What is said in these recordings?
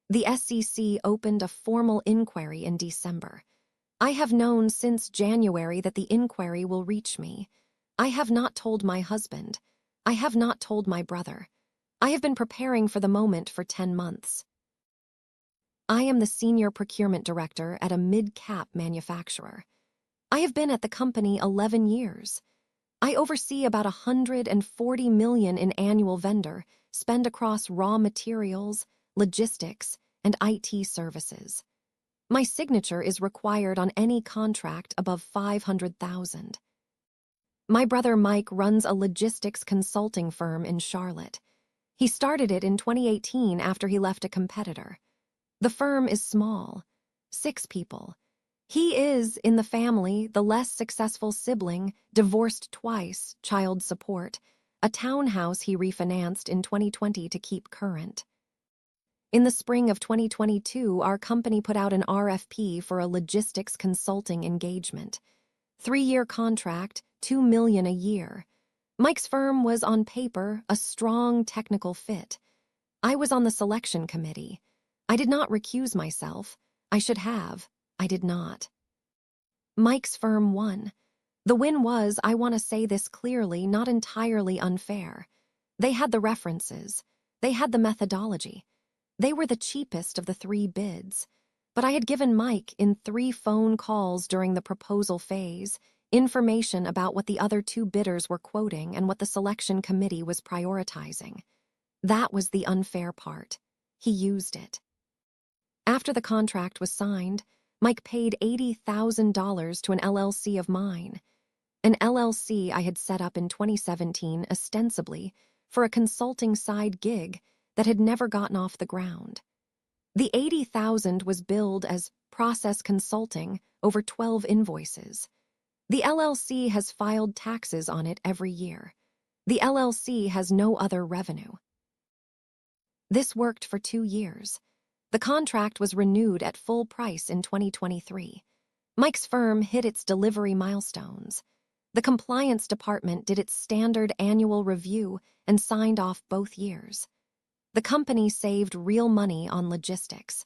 The SEC opened a formal inquiry in December. I have known since January that the inquiry will reach me. I have not told my husband. I have not told my brother. I have been preparing for the moment for 10 months. I am the senior procurement director at a mid-cap manufacturer. I have been at the company 11 years. I oversee about $140 million in annual vendor spend across raw materials, logistics, and IT services. My signature is required on any contract above $500,000. My brother Mike runs a logistics consulting firm in Charlotte. He started it in 2018 after he left a competitor. The firm is small, 6 people. He is, in the family, the less successful sibling, divorced twice, child support, a townhouse he refinanced in 2020 to keep current. In the spring of 2022, our company put out an RFP for a logistics consulting engagement. 3-year contract, $2 million a year. Mike's firm was on paper a strong technical fit. I was on the selection committee. I did not recuse myself. I should have. I did not. Mike's firm won. The win was, I want to say this clearly, not entirely unfair. They had the references. They had the methodology. They were the cheapest of the 3 bids. But I had given Mike, in 3 phone calls during the proposal phase, information about what the other 2 bidders were quoting and what the selection committee was prioritizing. That was the unfair part. He used it. After the contract was signed, Mike paid $80,000 to an LLC of mine. An LLC I had set up in 2017 ostensibly for a consulting side gig that had never gotten off the ground. The $80,000 was billed as process consulting over 12 invoices. The LLC has filed taxes on it every year. The LLC has no other revenue. This worked for 2 years. The contract was renewed at full price in 2023. Mike's firm hit its delivery milestones. The compliance department did its standard annual review and signed off both years. The company saved real money on logistics.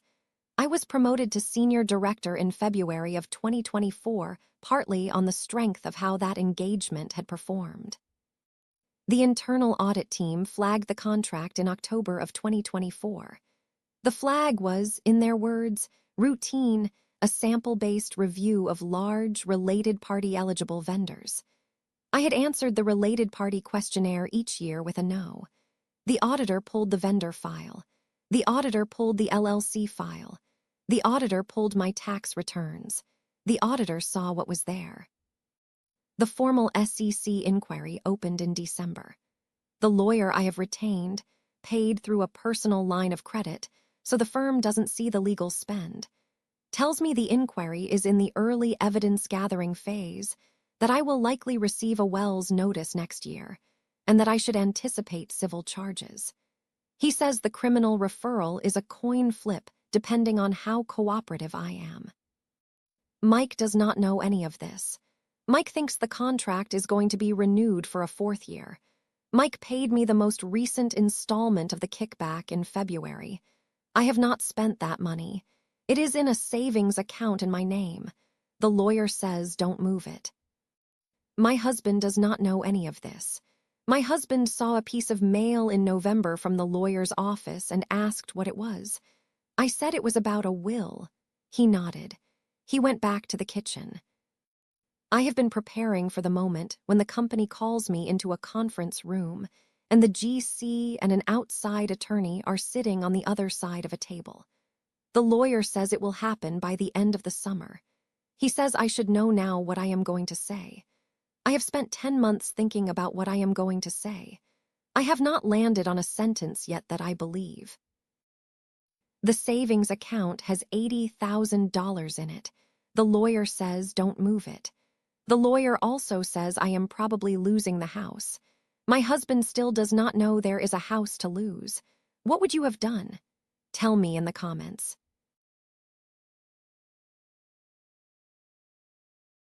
I was promoted to senior director in February of 2024, partly on the strength of how that engagement had performed. The internal audit team flagged the contract in October of 2024. The flag was, in their words, routine, a sample-based review of large, related-party eligible vendors. I had answered the related-party questionnaire each year with a no. The auditor pulled the vendor file. The auditor pulled the LLC file. The auditor pulled my tax returns. The auditor saw what was there. The formal SEC inquiry opened in December. The lawyer I have retained, paid through a personal line of credit, so the firm doesn't see the legal spend, tells me the inquiry is in the early evidence-gathering phase, that I will likely receive a Wells notice next year, and that I should anticipate civil charges. He says the criminal referral is a coin flip depending on how cooperative I am. Mike does not know any of this. Mike thinks the contract is going to be renewed for a 4th year. Mike paid me the most recent installment of the kickback in February. I have not spent that money. It is in a savings account in my name. The lawyer says don't move it. My husband does not know any of this. My husband saw a piece of mail in November from the lawyer's office and asked what it was. I said it was about a will. He nodded. He went back to the kitchen. I have been preparing for the moment when the company calls me into a conference room, and the GC and an outside attorney are sitting on the other side of a table. The lawyer says it will happen by the end of the summer. He says I should know now what I am going to say. I have spent 10 months thinking about what I am going to say. I have not landed on a sentence yet that I believe. The savings account has $80,000 in it. The lawyer says don't move it. The lawyer also says I am probably losing the house. My husband still does not know there is a house to lose. What would you have done? Tell me in the comments.